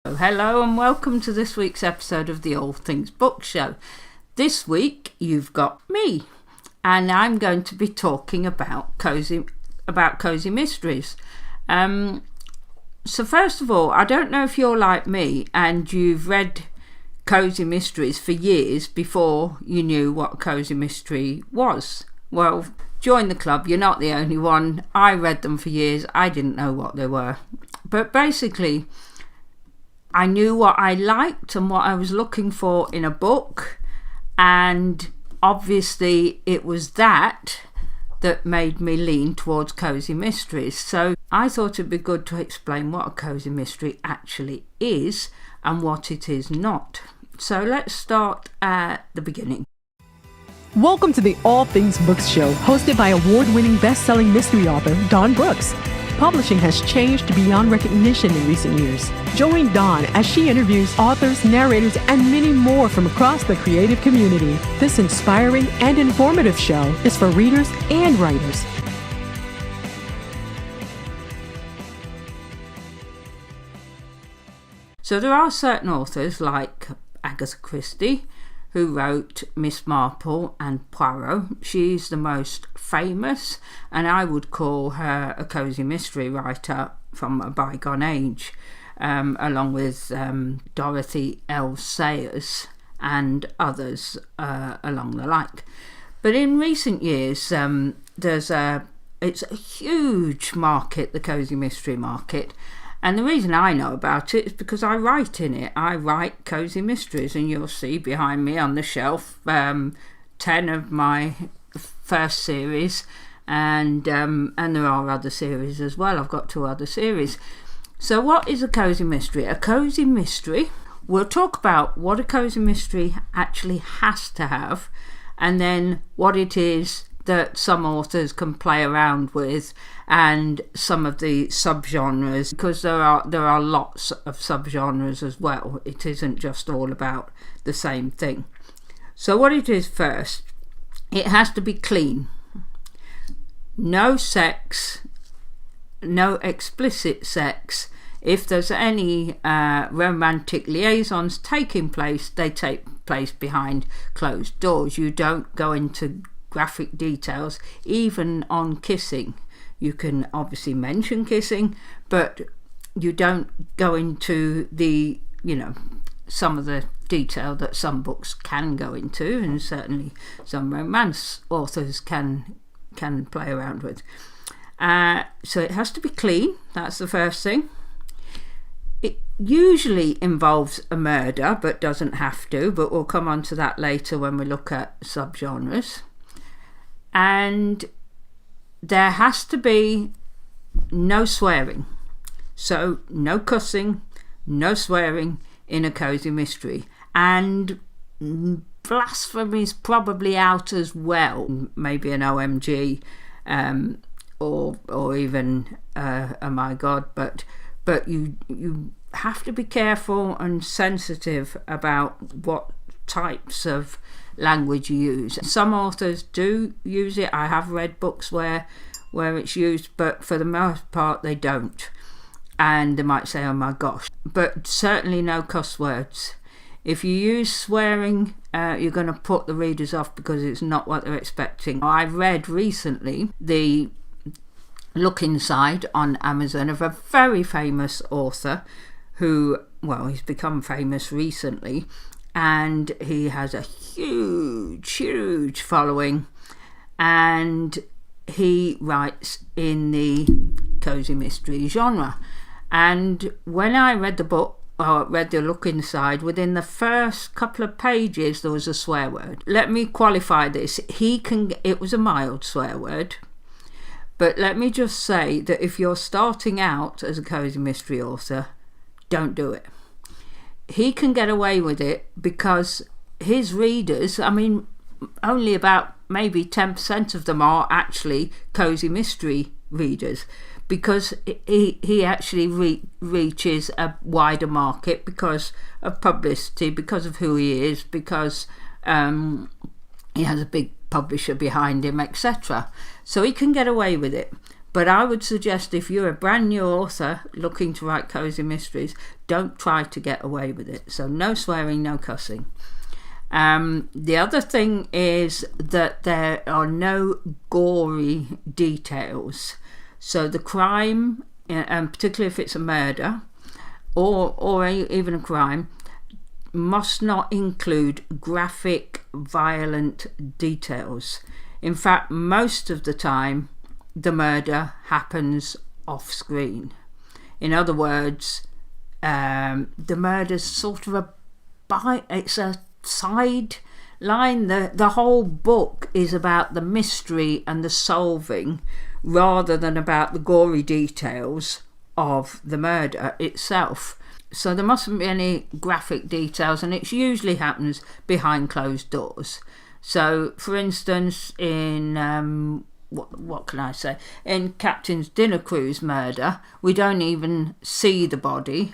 Hello and welcome to this week's episode of the All Things Book Show. This week you've got me, and I'm going to be talking about cozy mysteries. So first of all, I don't know if you're like me and you've read cozy mysteries for years before you knew what a cozy mystery was. Well, join the club. You're not the only one. I read them for years. I didn't know what they were, but basically I knew what I liked and what I was looking for in a book, and obviously it was that made me lean towards cozy mysteries. So I thought it'd be good to explain what a cozy mystery actually is and what it is not. So let's start at the beginning. Welcome to the All Things Books Show, hosted by award-winning best-selling mystery author Dawn Brooks. Publishing has changed beyond recognition in recent years. Join Dawn as she interviews authors, narrators, and many more from across the creative community. This inspiring and informative show is for readers and writers. So there are certain authors like Agatha Christie, who wrote Miss Marple and Poirot. She's the most famous, and I would call her a cozy mystery writer from a bygone age, along with Dorothy L. Sayers and others along the like. But in recent years, it's a huge market, the cozy mystery market. And the reason I know about it is because I write in it. I write cozy mysteries, and you'll see behind me on the shelf 10 of my first series, and there are other series as well. I've got 2 other series. So what is a cozy mystery? A cozy mystery, we'll talk about what a cozy mystery actually has to have, and then what it is that some authors can play around with, and some of the subgenres, because there are lots of subgenres as well. It isn't just all about the same thing. So what it is first, it has to be clean. No sex, no explicit sex. If there's any romantic liaisons taking place, they take place behind closed doors. You don't go into graphic details, even on kissing. You can obviously mention kissing, but you don't go into the, some of the detail that some books can go into, and certainly some romance authors can play around with. So it has to be clean. That's the first thing. It usually involves a murder, but doesn't have to, but we'll come on to that later when we look at subgenres. And there has to be no swearing. So no cussing, no swearing in a cozy mystery. And blasphemy is probably out as well. Maybe an OMG, or even oh my God, but you have to be careful and sensitive about what types of language you use. Some authors do use it. I have read books where it's used, but for the most part they don't, and they might say, oh my gosh. But certainly no cuss words. If you use swearing, you're going to put the readers off, because it's not what they're expecting. I read recently the look inside on Amazon of a very famous author who, he's become famous recently, and he has a huge following, and he writes in the cozy mystery genre. And when I read the book, read the look inside, within the first couple of pages there was a swear word. Let me qualify this. It was a mild swear word, but let me just say that if you're starting out as a cozy mystery author, don't do it. He can get away with it because his readers, only about maybe 10% of them are actually cozy mystery readers, because he actually reaches a wider market because of publicity, because of who he is, because he has a big publisher behind him, etc. So he can get away with it. But I would suggest if you're a brand new author looking to write cozy mysteries, don't try to get away with it. So no swearing, no cussing. The other thing is that there are no gory details. So the crime, and particularly if it's a murder or even a crime, must not include graphic, violent details. In fact, most of the time, the murder happens off screen. In other words, the murder's sort of it's a side line. The whole book is about the mystery and the solving rather than about the gory details of the murder itself. So there mustn't be any graphic details, and it usually happens behind closed doors. So, for instance, in what can I say? In Captain's Dinner Cruise murder, we don't even see the body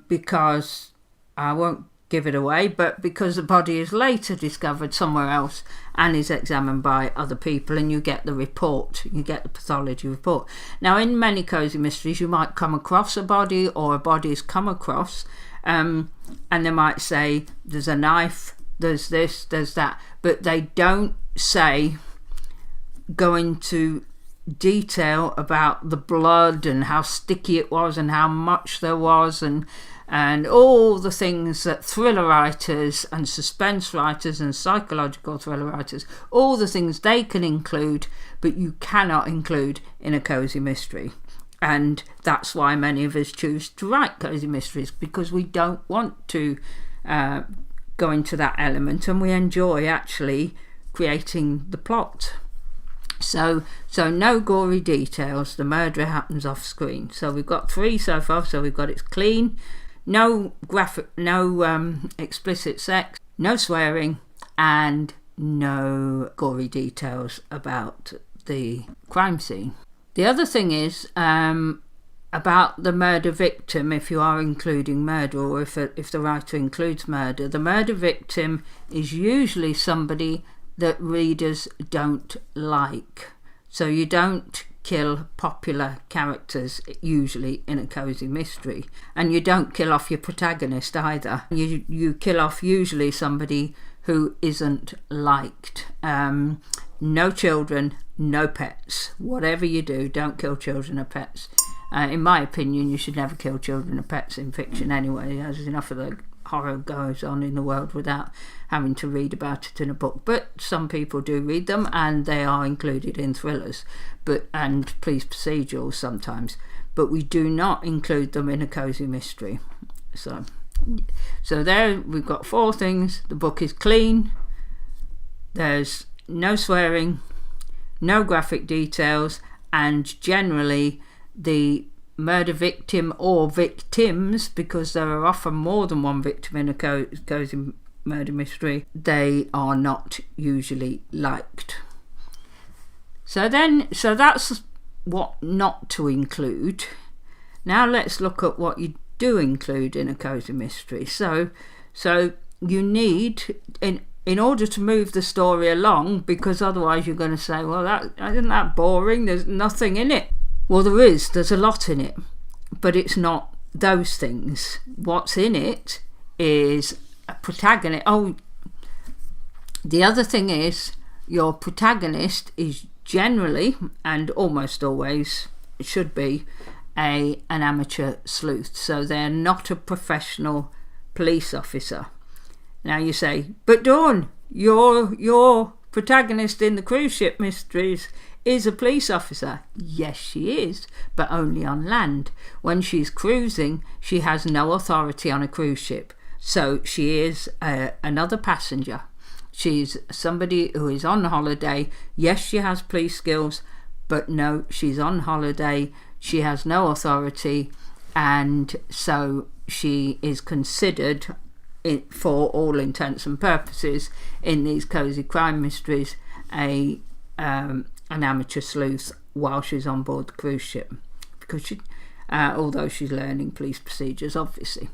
because I won't give it away, but because the body is later discovered somewhere else and is examined by other people, and you get the report, you get the pathology report. Now, in many cozy mysteries, you might come across a body, or a body is come across, and they might say there's a knife, there's this, there's that, but they don't say go into detail about the blood and how sticky it was and how much there was, and all the things that thriller writers and suspense writers and psychological thriller writers, all the things they can include, but you cannot include in a cozy mystery. And that's why many of us choose to write cozy mysteries, because we don't want to go into that element, and we enjoy actually creating the plot. So no gory details. The murder happens off screen. So we've got 3 so far. So we've got it's clean, no graphic, no explicit sex, no swearing, and no gory details about the crime scene. The other thing is about the murder victim. If you are including murder, or if the writer includes murder, the murder victim is usually somebody that readers don't like. So you don't kill popular characters usually in a cozy mystery, and you don't kill off your protagonist either. You kill off usually somebody who isn't liked. No children, no pets. Whatever you do, don't kill children or pets. In my opinion, you should never kill children or pets in fiction anyway. There's enough of the horror goes on in the world without having to read about it in a book. But some people do read them, and they are included in thrillers and police procedurals sometimes, but we do not include them in a cozy mystery. So there we've got 4 things. The book is clean, there's no swearing, no graphic details, and generally the murder victim or victims, because there are often more than one victim in a cozy murder mystery, they are not usually liked. So that's what not to include. Now let's look at what you do include in a cozy mystery. So you need, in order to move the story along, because otherwise you're going to say, well, isn't that boring, there's nothing in it. Well, there's a lot in it, but it's not those things. What's in it is a protagonist. Oh, the other thing is your protagonist is generally, and almost always should be, an amateur sleuth. So they're not a professional police officer. Now you say, but Dawn, your protagonist in the cruise ship mysteries is a police officer. Yes, she is, but only on land. When she's cruising, she has no authority on a cruise ship. So she is another passenger. She's somebody who is on holiday. Yes, she has police skills, but no, she's on holiday. She has no authority, and so she is considered, for all intents and purposes, in these cozy crime mysteries, an amateur sleuth while she's on board the cruise ship, because although she's learning police procedures, obviously.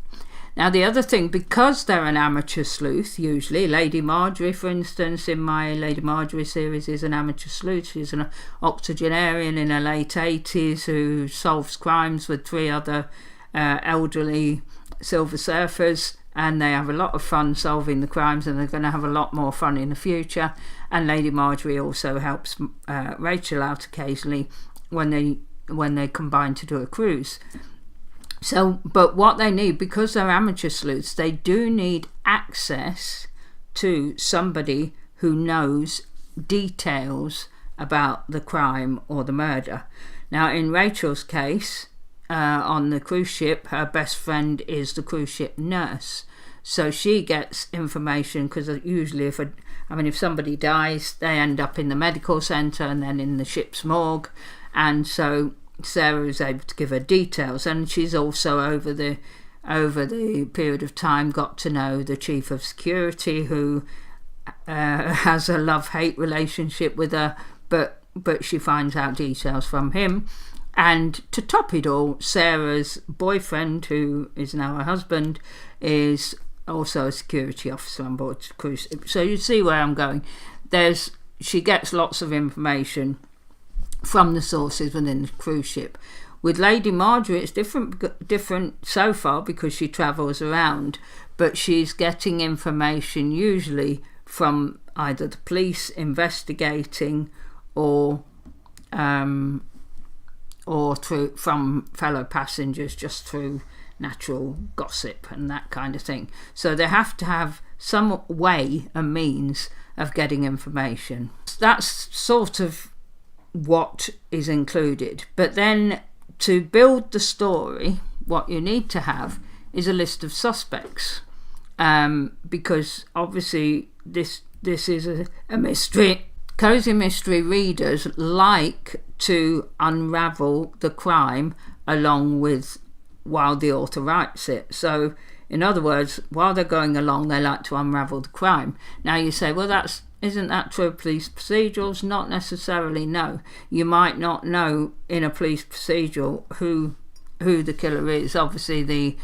Now, the other thing, because they're an amateur sleuth, usually, Lady Marjorie, for instance, in my Lady Marjorie series, is an amateur sleuth. She's an octogenarian in her late 80s who solves crimes with 3 other elderly Silver Surfers, and they have a lot of fun solving the crimes, and they're going to have a lot more fun in the future. And Lady Marjorie also helps Rachel out occasionally when they combine to do a cruise. So, but what they need, because they're amateur sleuths, they do need access to somebody who knows details about the crime or the murder. Now, in Rachel's case, on the cruise ship, her best friend is the cruise ship nurse. So she gets information, because usually if somebody dies, they end up in the medical centre and then in the ship's morgue. And so Sarah is able to give her details, and she's also over the period of time got to know the chief of security, who has a love-hate relationship with her, but she finds out details from him. And to top it all, Sarah's boyfriend, who is now her husband, is also a security officer on board the cruise ship. So you see where I'm going. She gets lots of information from the sources within the cruise ship. With Lady Marjorie, it's different so far, because she travels around, but she's getting information usually from either the police investigating or from fellow passengers, just through natural gossip and that kind of thing. So they have to have some way and means of getting information. That's sort of what is included. But then to build the story, what you need to have is a list of suspects, because obviously this is a mystery. Cozy mystery readers like to unravel the crime while the author writes it. So in other words, while they're going along, they like to unravel the crime. Now you say, well, isn't that true of police procedurals? Not necessarily, no. You might not know in a police procedural who the killer is. Obviously the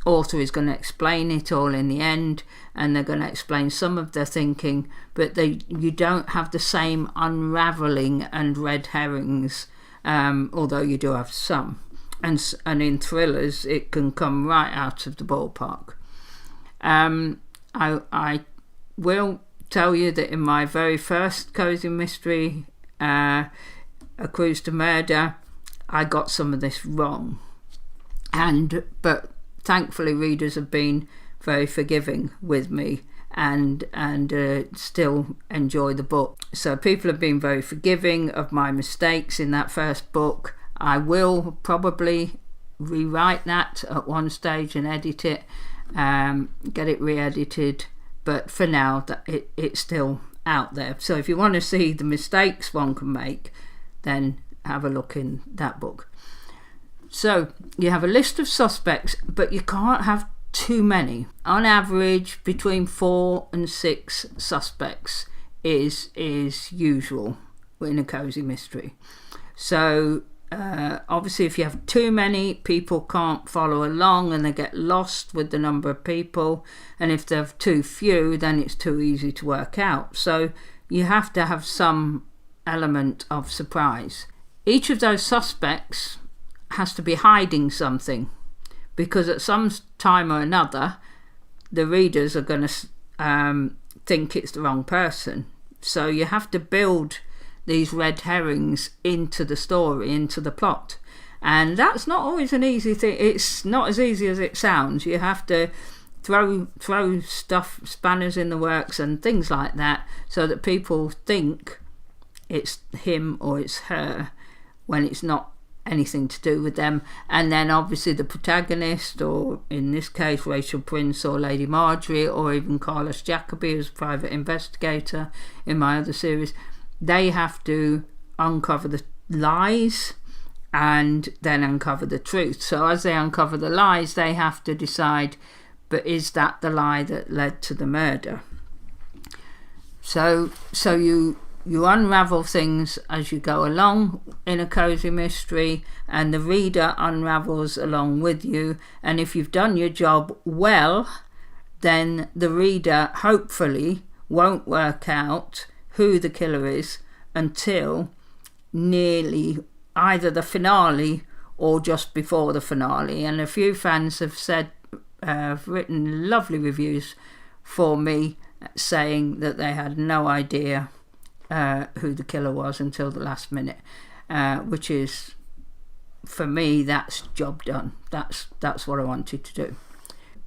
author is going to explain it all in the end, and they're going to explain some of their thinking, but you don't have the same unravelling and red herrings, although you do have some. And in thrillers, it can come right out of the ballpark. I will tell you that in my very first cozy mystery, A Cruise to Murder, I got some of this wrong, but thankfully readers have been very forgiving with me and still enjoy the book. So people have been very forgiving of my mistakes in that first book. I will probably rewrite that at one stage and edit it, get it re-edited, but for now it's still out there. So if you want to see the mistakes one can make, then have a look in that book. So you have a list of suspects, but you can't have too many. On average, between 4 and 6 suspects is usual in a cozy mystery. So obviously if you have too many, people can't follow along and they get lost with the number of people, and if there are too few, then it's too easy to work out. So you have to have some element of surprise. Each of those suspects has to be hiding something, because at some time or another the readers are going to think it's the wrong person. So you have to build these red herrings into the story, into the plot, and that's not always an easy thing. It's not as easy as it sounds. You have to throw stuff, spanners in the works and things like that, so that people think it's him or it's her when it's not anything to do with them. And then obviously the protagonist, or in this case Rachel Prince or Lady Marjorie, or even Carlos Jacobi as private investigator in my other series, they have to uncover the lies and then uncover the truth. So as they uncover the lies, they have to decide, but is that the lie that led to the murder? So you you unravel things as you go along in a cozy mystery, and the reader unravels along with you. And if you've done your job well, then the reader hopefully won't work out who the killer is until nearly either the finale or just before the finale. And a few fans have written lovely reviews for me saying that they had no idea who the killer was until the last minute, which is, for me, that's job done. That's what I wanted to do.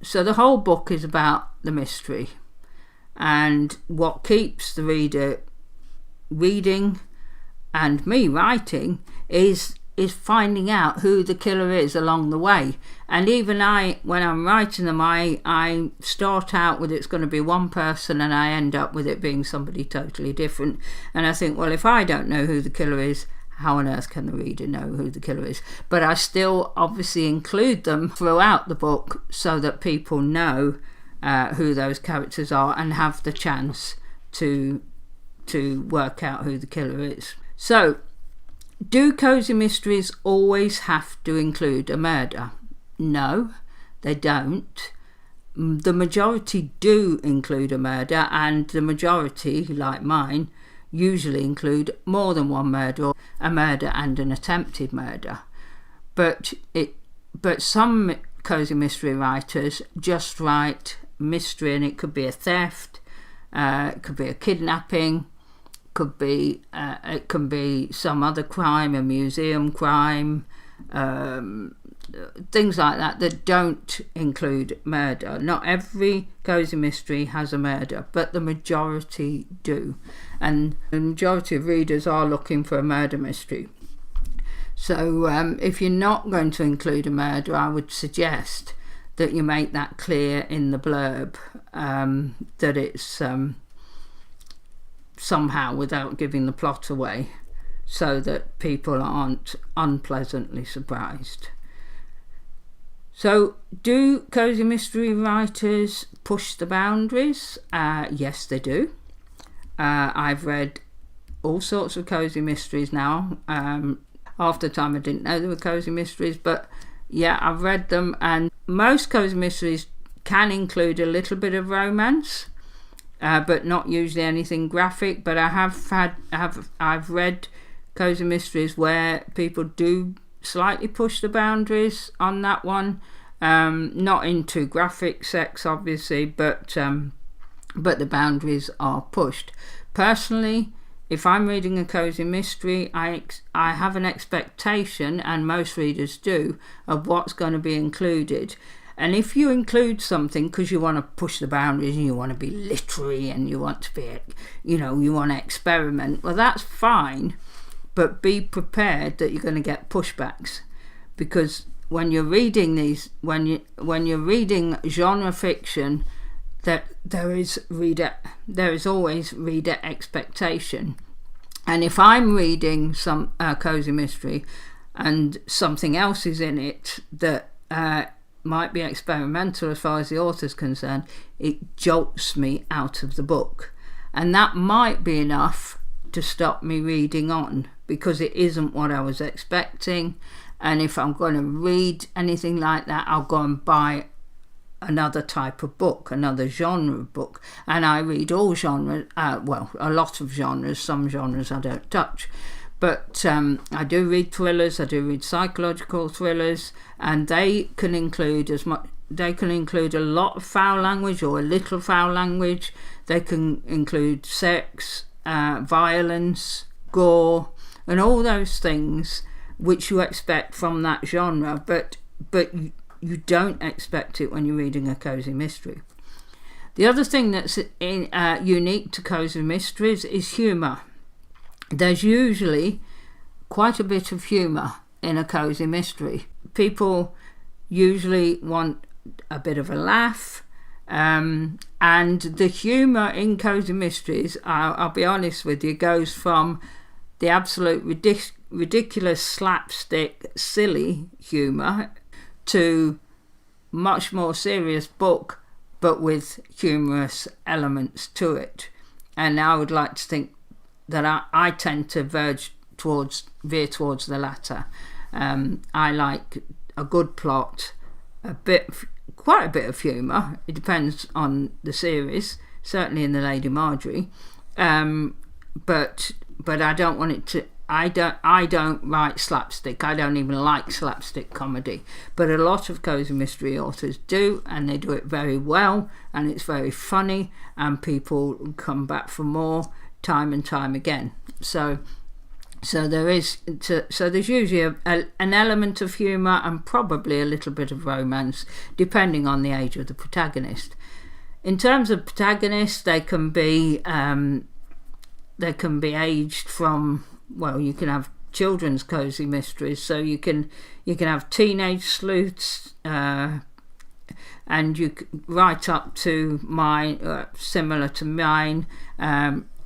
So the whole book is about the mystery, and what keeps the reader reading and me writing is finding out who the killer is along the way. And even when I'm writing them, I start out with it's going to be one person, and I end up with it being somebody totally different. And I think, well, if I don't know who the killer is, how on earth can the reader know who the killer is? But I still obviously include them throughout the book so that people know who those characters are and have the chance to work out who the killer is. So, do cozy mysteries always have to include a murder? No, they don't. The majority do include a murder, and the majority, like mine, usually include more than one murder, a murder and an attempted murder. But some cozy mystery writers just write mystery, and it could be a theft, it could be a kidnapping, it can be some other crime, a museum crime, things like that don't include murder. Not every cozy mystery has a murder, but the majority do, and the majority of readers are looking for a murder mystery. So if you're not going to include a murder, I would suggest that you make that clear in the blurb, that it's somehow without giving the plot away, so that people aren't unpleasantly surprised. So, do cozy mystery writers push the boundaries? Yes, they do. I've read all sorts of cozy mysteries now. Half the time I didn't know they were cozy mysteries, but yeah, I've read them, and most cozy mysteries can include a little bit of romance, but not usually anything graphic. But I've read cozy mysteries where people do slightly push the boundaries on that one, not into graphic sex obviously, but the boundaries are pushed. Personally, if I'm reading a cozy mystery, I have an expectation, and most readers do, of what's going to be included. And if you include something because you want to push the boundaries and you want to be literary and you want to be, you want to experiment, well, that's fine, but be prepared that you're going to get pushbacks, because when you're reading when you're reading genre fiction, that there is always reader expectation. And if I'm reading some cozy mystery and something else is in it that might be experimental as far as the author's concerned, it jolts me out of the book, and that might be enough to stop me reading on, because it isn't what I was expecting. And if I'm going to read anything like that, I'll go and buy another type of book, another genre of book. And I read all genres, a lot of genres. Some genres I don't touch, but I do read thrillers, I do read psychological thrillers, and they can include a lot of foul language or a little foul language. They can include sex, violence, gore, and all those things which you expect from that genre, but you don't expect it when you're reading a cozy mystery. The other thing that's unique to cozy mysteries is humour. There's usually quite a bit of humour in a cozy mystery. People usually want a bit of a laugh, and the humour in cozy mysteries, I'll be honest with you, goes from the absolute ridiculous slapstick silly humour to much more serious book, but with humorous elements to it. And I would like to think I tend to veer towards the latter. I like a good plot, quite a bit of humour. It depends on the series. Certainly in the Lady Marjorie, but I don't want it to. I don't write slapstick. I don't even like slapstick comedy. But a lot of cozy mystery authors do, and they do it very well, and it's very funny, and people come back for more time and time again. So there's usually an element of humour and probably a little bit of romance, depending on the age of the protagonist. In terms of protagonists, they can be aged from, well, you can have children's cozy mysteries, so you can have teenage sleuths, and you right up to mine, similar to mine,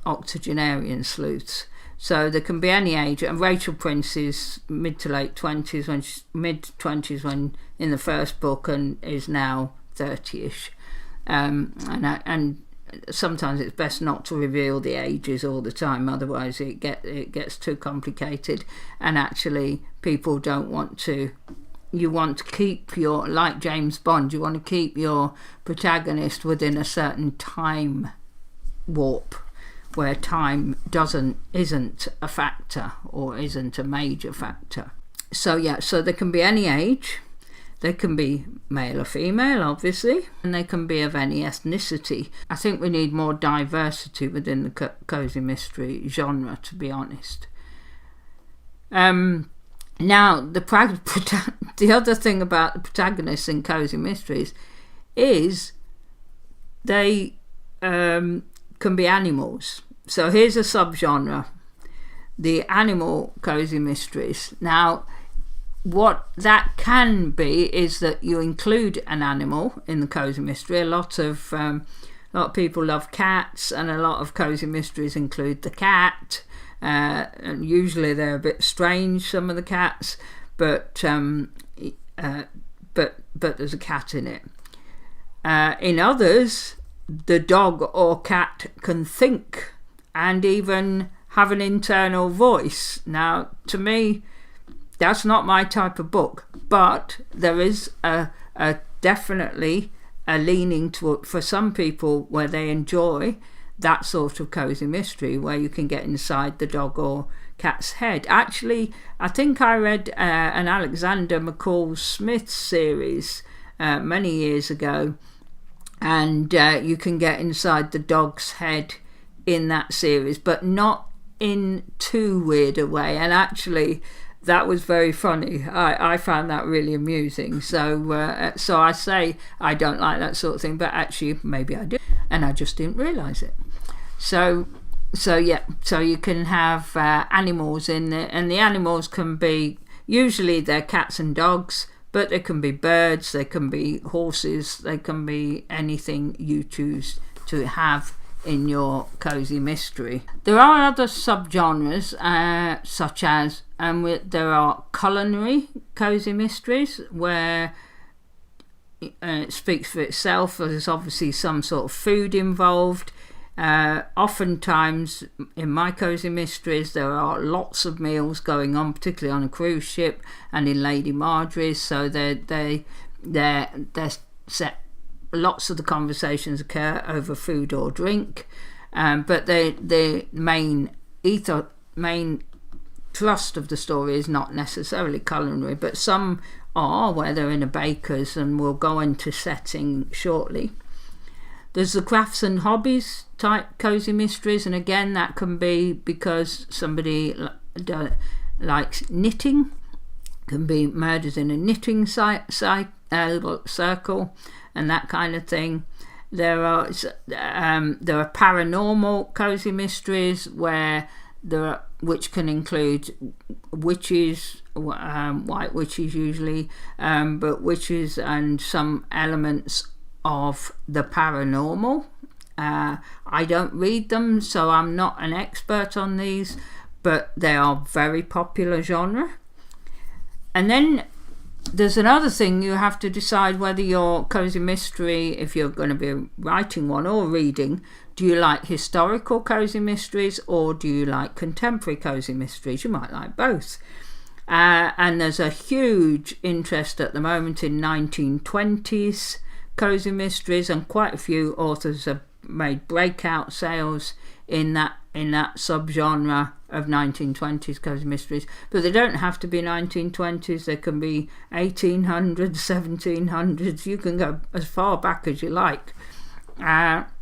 octogenarian sleuths. So there can be any age. And Rachel Prince is mid to late 20s, mid 20s when in the first book, and is now 30ish. And sometimes it's best not to reveal the ages all the time, otherwise it gets too complicated, and actually people don't want to. You want to keep like James Bond, you want to keep your protagonist within a certain time warp where time isn't a factor or isn't a major factor. So there can be any age. They can be male or female, obviously, and they can be of any ethnicity. I think we need more diversity within the cozy mystery genre, to be honest. Now, the other thing about the protagonists in cozy mysteries is they can be animals. So here's a subgenre, the animal cozy mysteries. Now, what that can be is that you include an animal in the cozy mystery. A lot of people love cats, and a lot of cozy mysteries include the cat. And usually they're a bit strange, some of the cats, but there's a cat in it. In others, the dog or cat can think and even have an internal voice. Now, to me, that's not my type of book, but there is a definitely a leaning to, for some people, where they enjoy that sort of cozy mystery where you can get inside the dog or cat's head. Actually, I think I read an Alexander McCall Smith series many years ago, and you can get inside the dog's head in that series, but not in too weird a way. And actually, that was very funny. I found that really amusing. So I say I don't like that sort of thing, but actually maybe I do, and I just didn't realise it. So you can have animals in there, and the animals can be, usually they're cats and dogs, but they can be birds, they can be horses, they can be anything you choose to have in your cozy mystery. There are other subgenres, such as there are culinary cozy mysteries, where it speaks for itself. There's obviously some sort of food involved. Oftentimes in my cozy mysteries there are lots of meals going on, particularly on a cruise ship and in Lady Marjorie's, so they're set. Lots of the conversations occur over food or drink, but the main thrust of the story is not necessarily culinary, but some are, where they're in a baker's, and we'll go into setting shortly. There's the crafts and hobbies type cozy mysteries, and again that can be because somebody likes knitting. Can be murders in a knitting circle and that kind of thing. There are paranormal cozy mysteries which can include witches, white witches usually, but witches and some elements of the paranormal. I don't read them, so I'm not an expert on these, but they are very popular genre. And then There's another thing, you have to decide whether your cozy mystery, if you're going to be writing one or reading, do you like historical cozy mysteries or do you like contemporary cozy mysteries? You might like both. And there's a huge interest at the moment in 1920s cozy mysteries, and quite a few authors have made breakout sales in that subgenre of 1920s cozy mysteries. But they don't have to be 1920s, they can be 1800s, 1700s, you can go as far back as you like,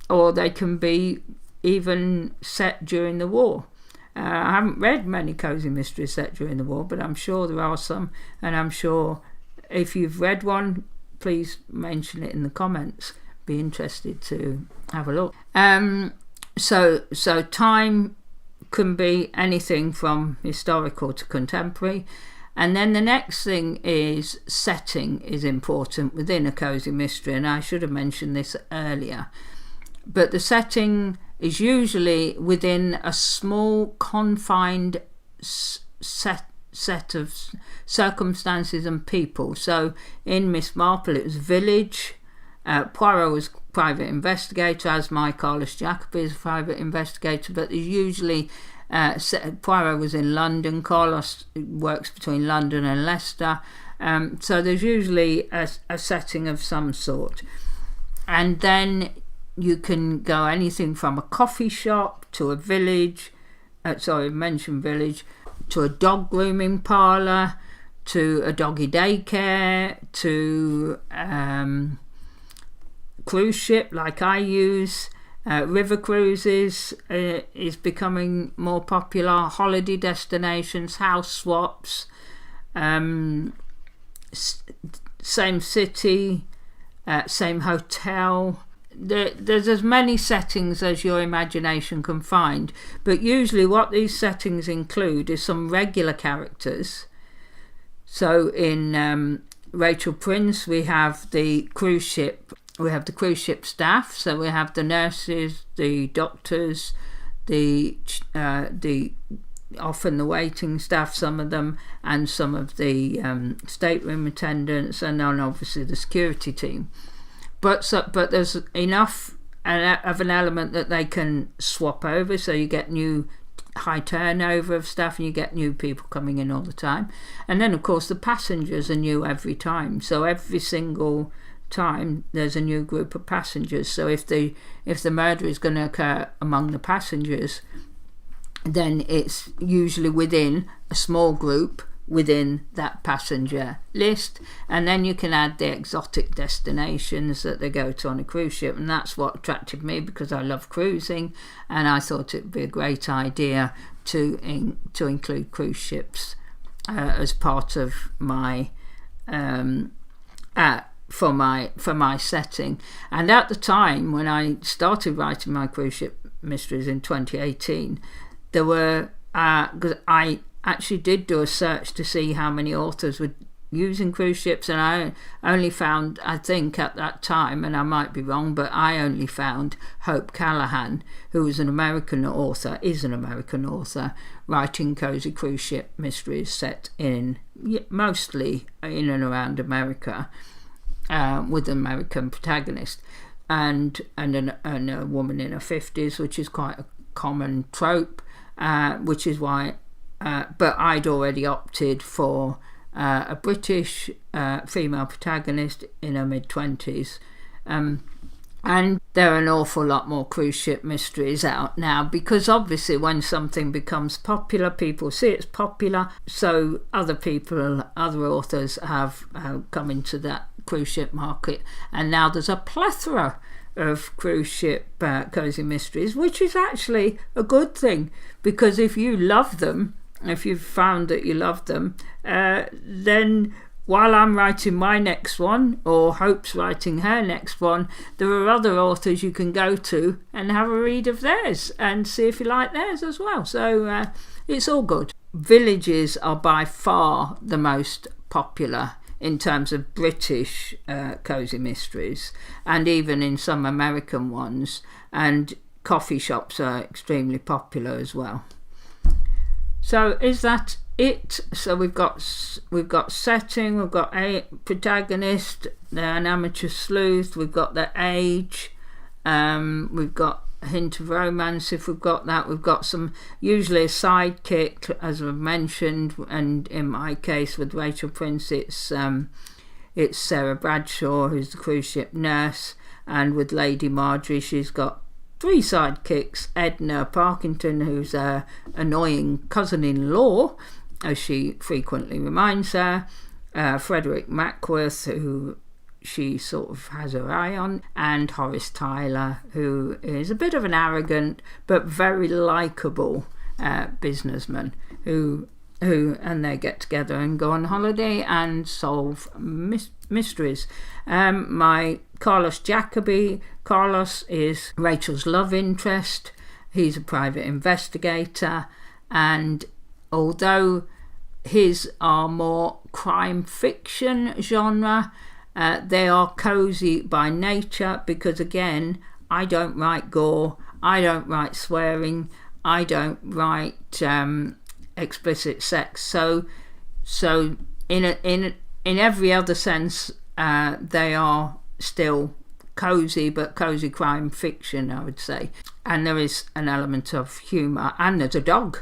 or they can be even set during the war. I haven't read many cozy mysteries set during the war, but I'm sure there are some, and I'm sure if you've read one, please mention it in the comments. Be interested to have a look. So time can be anything from historical to contemporary. And then the next thing is setting is important within a cozy mystery, and I should have mentioned this earlier. But the setting is usually within a small confined set of circumstances and people. So in Miss Marple it was village, Poirot was private investigator, as my Carlos Jacobi is a private investigator, but there's usually Poirot was in London, Carlos works between London and Leicester, so there's usually a setting of some sort. And then you can go anything from a coffee shop to a village, mentioned village, to a dog grooming parlour, to a doggy daycare, to cruise ship like I use. River cruises is becoming more popular, holiday destinations, house swaps, same city, same hotel. There's as many settings as your imagination can find, but usually what these settings include is some regular characters. So in Rachel Prince we have the cruise ship staff, so we have the nurses, the doctors, the often the waiting staff, some of them, and some of the stateroom attendants, and then obviously the security team. But there's enough of an element that they can swap over, so you get new high turnover of staff and you get new people coming in all the time. And then of course the passengers are new every time, so every single time there's a new group of passengers. So if the murder is going to occur among the passengers, then it's usually within a small group within that passenger list, and then you can add the exotic destinations that they go to on a cruise ship. And that's what attracted me, because I love cruising, and I thought it would be a great idea to include cruise ships as part of my for my setting. And at the time when I started writing my cruise ship mysteries in 2018, there were because I actually did do a search to see how many authors were using cruise ships, and I only found, I think at that time, and I might be wrong, but I only found Hope Callahan, who is an American author, writing cozy cruise ship mysteries set in mostly in and around America, with an American protagonist and a woman in her 50s, which is quite a common trope, which is why but I'd already opted for a British female protagonist in her mid-20s, and there are an awful lot more cruise ship mysteries out now, because obviously when something becomes popular, people see it's popular, so other authors have come into that cruise ship market, and now there's a plethora of cruise ship cozy mysteries, which is actually a good thing, because if you love them, if you've found that you love them, then while I'm writing my next one, or Hope's writing her next one, there are other authors you can go to and have a read of theirs and see if you like theirs as well. So it's all good. Villages are by far the most popular in terms of British cozy mysteries, and even in some American ones, and coffee shops are extremely popular as well. So is that it? So we've got setting, we've got a protagonist, an amateur sleuth, we've got the age, we've got a hint of romance if we've got that, we've got some, usually a sidekick as I've mentioned, and in my case with Rachel Prince it's Sarah Bradshaw, who's the cruise ship nurse, and with Lady Marjorie she's got 3 sidekicks: Edna Parkington, who's her annoying cousin-in-law, as she frequently reminds her, Frederick Mackworth, who she sort of has her eye on, and Horace Tyler, who is a bit of an arrogant but very likeable businessman who and they get together and go on holiday and solve mysteries. My Carlos Jacobi. Carlos is Rachel's love interest. He's a private investigator, and although his are more crime fiction genre, they are cosy by nature, because again, I don't write gore, I don't write swearing, I don't write explicit sex, so in every other sense they are still cozy, but cozy crime fiction, I would say. And there is an element of humour, and there's a dog.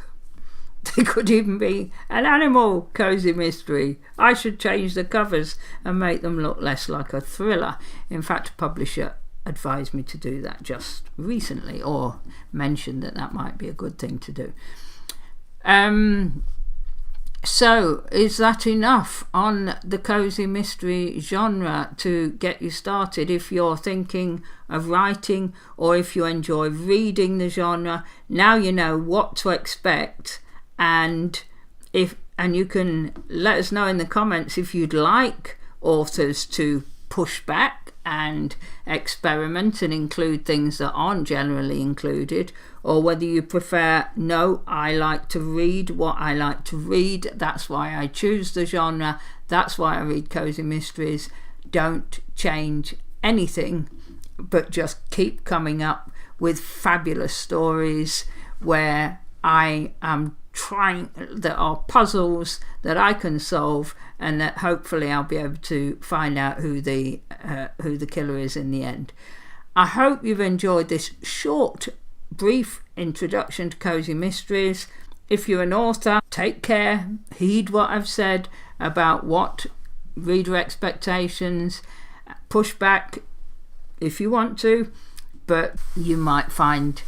There could even be an animal cozy mystery. I should change the covers and make them look less like a thriller. In fact, a publisher advised me to do that just recently, or mentioned that might be a good thing to do. So is that enough on the cozy mystery genre to get you started if you're thinking of writing, or if you enjoy reading the genre? Now you know what to expect, and you can let us know in the comments if you'd like authors to push back and experiment and include things that aren't generally included, or whether you prefer, no, I like to read what I like to read, that's why I choose the genre, that's why I read cozy mysteries. Don't change anything, but just keep coming up with fabulous stories where I am there are puzzles that I can solve, and that hopefully I'll be able to find out who the killer is in the end. I hope you've enjoyed this short, brief introduction to cozy mysteries. If you're an author, take care, heed what I've said about what reader expectations, push back if you want to, but you might find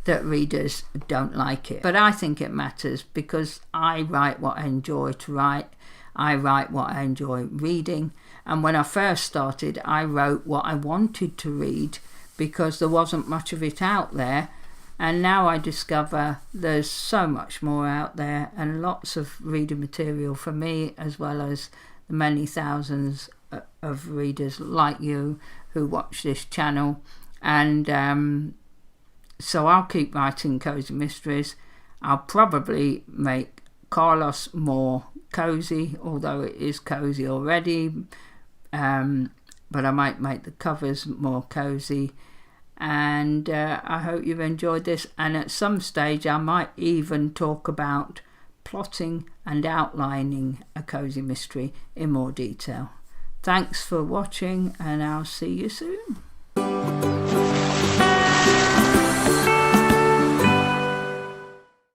that readers don't like it. But I think it matters, because I write what I enjoy to write. I write what I enjoy reading. And when I first started, I wrote what I wanted to read, because there wasn't much of it out there. And now I discover there's so much more out there, and lots of reader material for me, as well as the many thousands of readers like you who watch this channel. And so I'll keep writing cozy mysteries. I'll probably make Carlos more cozy, although it is cozy already, but I might make the covers more cozy. And I hope you've enjoyed this, and at some stage I might even talk about plotting and outlining a cozy mystery in more detail. Thanks for watching, and I'll see you soon.